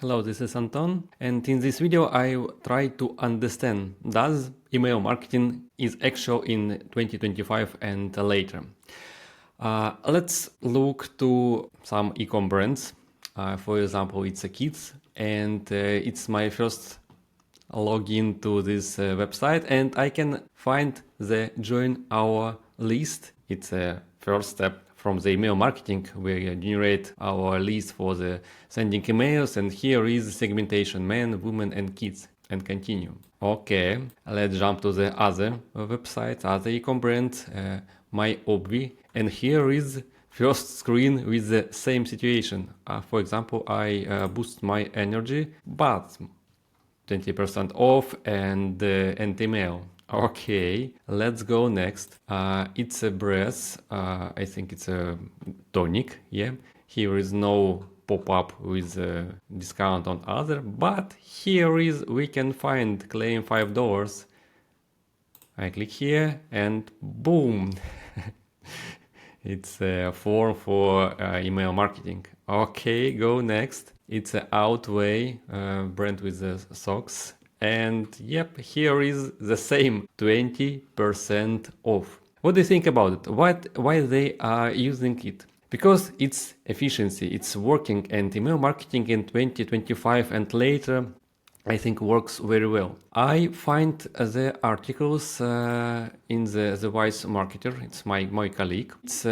Hello, this is Anton, and in this video I try to understand does email marketing is actual in 2025 and later. Let's look to some e-com brands. For example, it's a kids, and it's my first login to this website, and I can find the join our list. It's a first step from the email marketing. We generate our list for the sending emails, and here is segmentation: men, women, and kids, and continue. Okay, let's jump to the other website, other e-com brand, my Obvi, and here is first screen with the same situation. For example, I boost my energy, but 20% off and email. Okay, let's go next. It's a breath. I think it's a tonic. Yeah, here is no pop-up with a discount on other, but here is we can find claim $5. I click here and boom. It's a form for email marketing. Okay, go next. It's an Outweigh brand with the socks. And yep, here is the same 20% off. What do you think about it? Why they are using it? Because it's efficiency, it's working, and email marketing in 2025 and later I think works very well. I find the articles in the Wise Marketer. It's my colleague. It's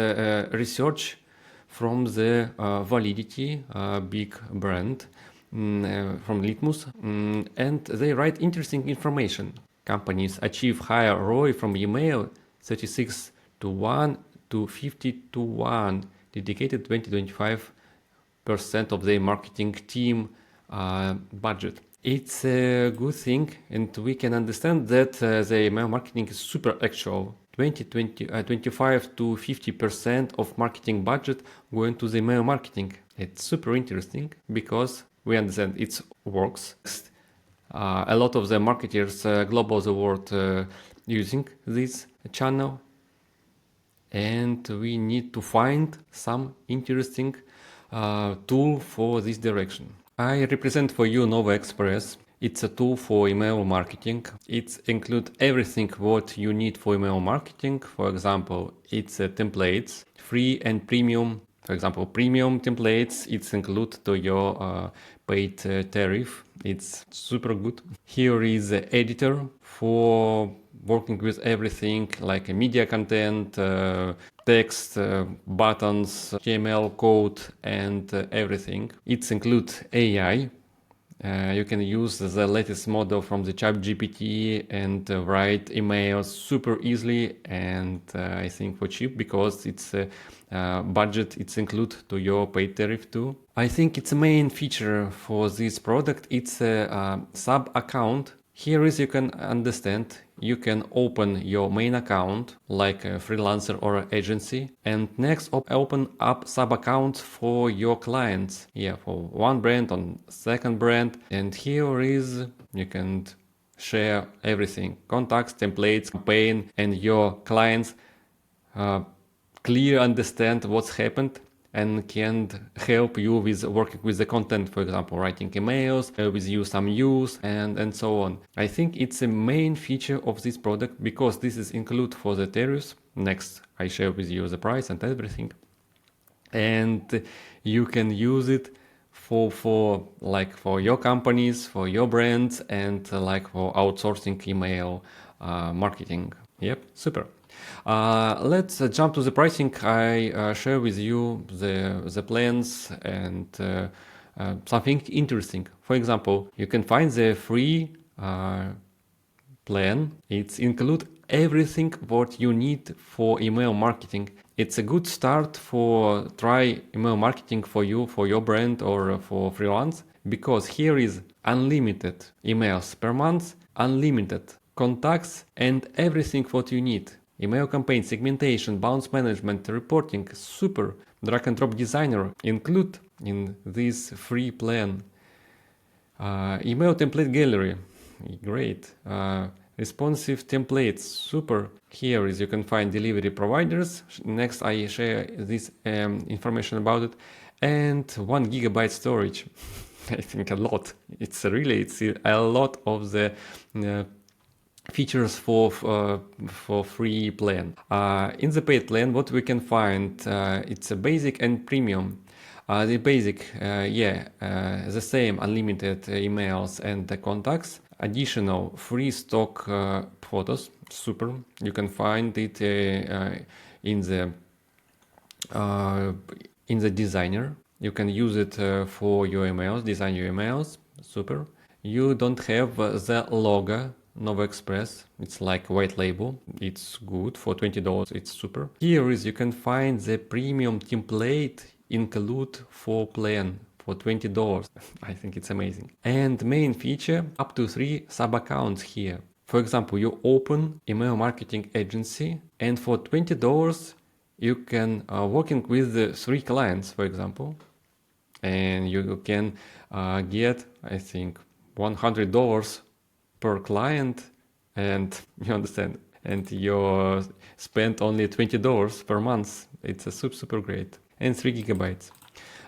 research from the Validity, big brand from Litmus, and they write interesting information. Companies achieve higher ROI from email, 36 to 1 to 50 to 1, dedicated 20-25% of their marketing team budget. It's a good thing, and we can understand that the email marketing is super actual. 25 to 50% of marketing budget going to the email marketing. It's super interesting because we understand it works. A lot of the marketers global the world using this channel, and we need to find some interesting tool for this direction. I represent for you Nova Express. It's a tool for email marketing. It includes everything what you need for email marketing. For example, it's templates, free and premium. For example, premium templates, it's included to your paid tariff. It's super good. Here is the editor for working with everything like media content, text, buttons, HTML code, and everything. It includes AI. You can use the latest model from the ChatGPT and write emails super easily, and I think for cheap because it's budget. It's included to your paid tariff too. I think it's a main feature for this product. It's a sub account. Here is you can understand, you can open your main account like a freelancer or an agency, and next open up sub accounts for your clients. Yeah, for one brand on second brand, and here is you can share everything: contacts, templates, campaign, and your clients clear understand what's happened and can help you with working with the content, for example, writing emails, with you some use and so on. I think it's a main feature of this product because this is included for the tariffs. Next, I share with you the price and everything. And you can use it for your companies, for your brands, and like for outsourcing email marketing. Yep, super. Let's jump to the pricing. I share with you the plans and something interesting. For example, you can find the free plan. It includes everything what you need for email marketing. It's a good start for try email marketing for you, for your brand or for freelance, because here is unlimited emails per month, unlimited contacts, and everything what you need. Email campaign, segmentation, bounce management, reporting, super. Drag and drop designer include in this free plan. Email template gallery, great. Responsive templates, super. Here is you can find delivery providers. Next I share this information about it. And 1 GB storage. I think a lot. It's a lot of the uh, features for free plan. In the paid plan, what we can find, it's a basic and premium. The basic, the same unlimited emails and the contacts. Additional free stock photos, super. You can find it in the designer. You can use it for your emails, design your emails, super. You don't have the logo Nova Express. It's like white label. It's good for $20. It's super. Here is you can find the premium template include for plan for $20. I think it's amazing. And main feature, up to 3 sub-accounts here. For example, you open email marketing agency and for $20 you can working with 3 clients, for example, and you can get, I think, $100 per client, and you understand, and you spend only $20 per month. It's a super great, and 3 gigabytes.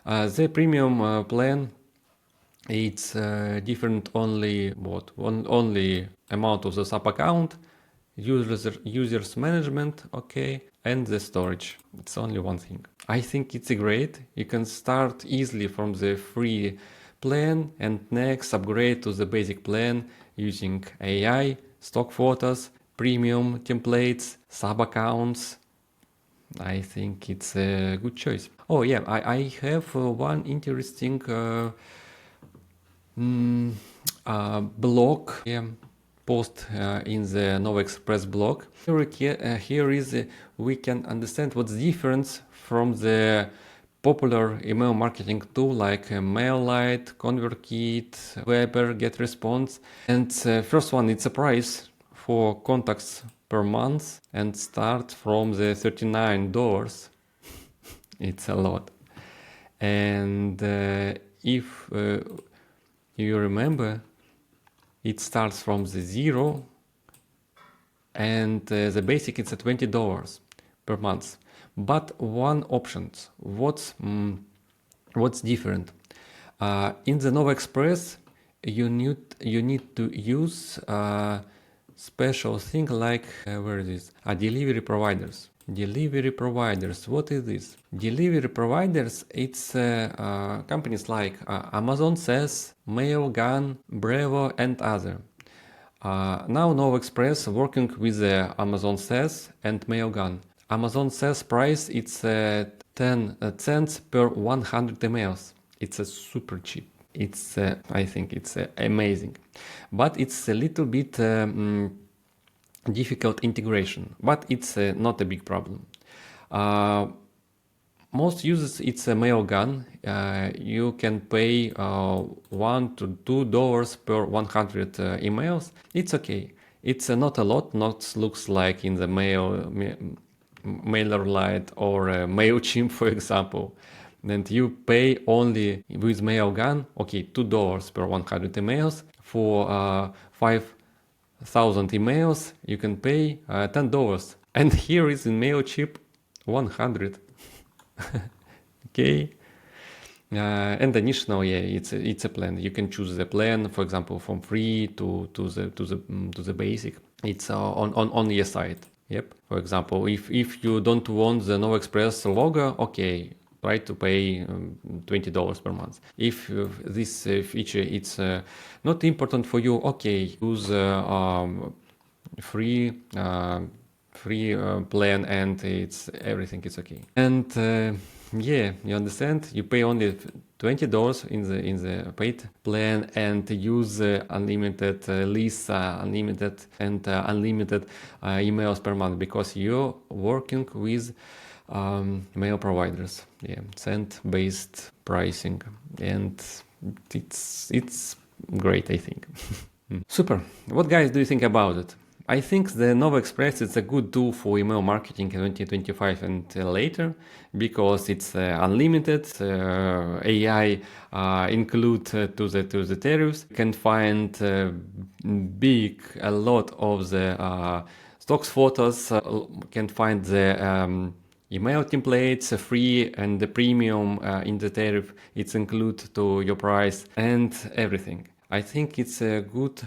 The premium plan, it's different only only amount of the sub account, users management, okay, and the storage. It's only one thing. I think it's great. You can start easily from the free plan and next upgrade to the basic plan using AI, stock photos, premium templates, sub accounts. I think it's a good choice. Oh yeah, I have one interesting blog post in the Nova Express blog. Here is we can understand what's the difference from the popular email marketing tool like MailLite, ConvertKit, Weber, GetResponse. And first one, it's a price for contacts per month and start from the $39. It's a lot. And if you remember, it starts from the 0 and the basic it's at $20 per month. But one option, what's different? In the Nova Express, you need to use special thing like where is this? Delivery providers. Delivery providers. What is this? Delivery providers. It's companies like Amazon Says, Mailgun, Brevo, and other. Now Nova Express working with Amazon Says and Mailgun. Amazon Says price it's 10 cents per 100 emails. It's super cheap. It's I think it's amazing, but it's a little bit difficult integration. But it's not a big problem. Most users it's a Mailgun. You can pay $1 to $2 per 100 emails. It's okay. It's not a lot. Not looks like in the MailerLite or MailChimp, for example. And you pay only with Mailgun, okay, $2 per 100 emails. For 5,000 emails, you can pay $10. And here is in MailChimp 100. Okay. And additional, yeah, it's a plan. You can choose the plan, for example, from free to the basic. It's on your site. Yep. For example, if you don't want the Nova Express logo, okay, try to pay $20 per month. If this feature it's not important for you, okay, use free plan and it's everything is okay. And yeah, you understand. You pay only $20 in the paid plan and use unlimited lists, unlimited emails per month because you're working with mail providers. Yeah, cent-based pricing, and it's great, I think. Super. What guys do you think about it? I think the Nova Express is a good tool for email marketing in 2025 and later because it's unlimited. AI include to the tariffs. You can find a lot of the stocks photos. Can find the email templates, free and the premium in the tariff. It's included to your price and everything. I think it's a good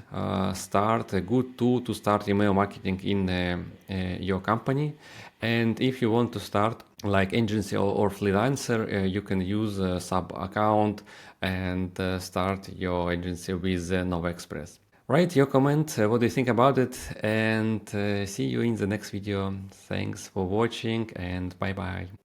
start, a good tool to start email marketing in your company. And if you want to start like agency or freelancer, you can use a Subaccount and start your agency with Nova Express. Write your comment, what do you think about it, and see you in the next video. Thanks for watching and bye bye.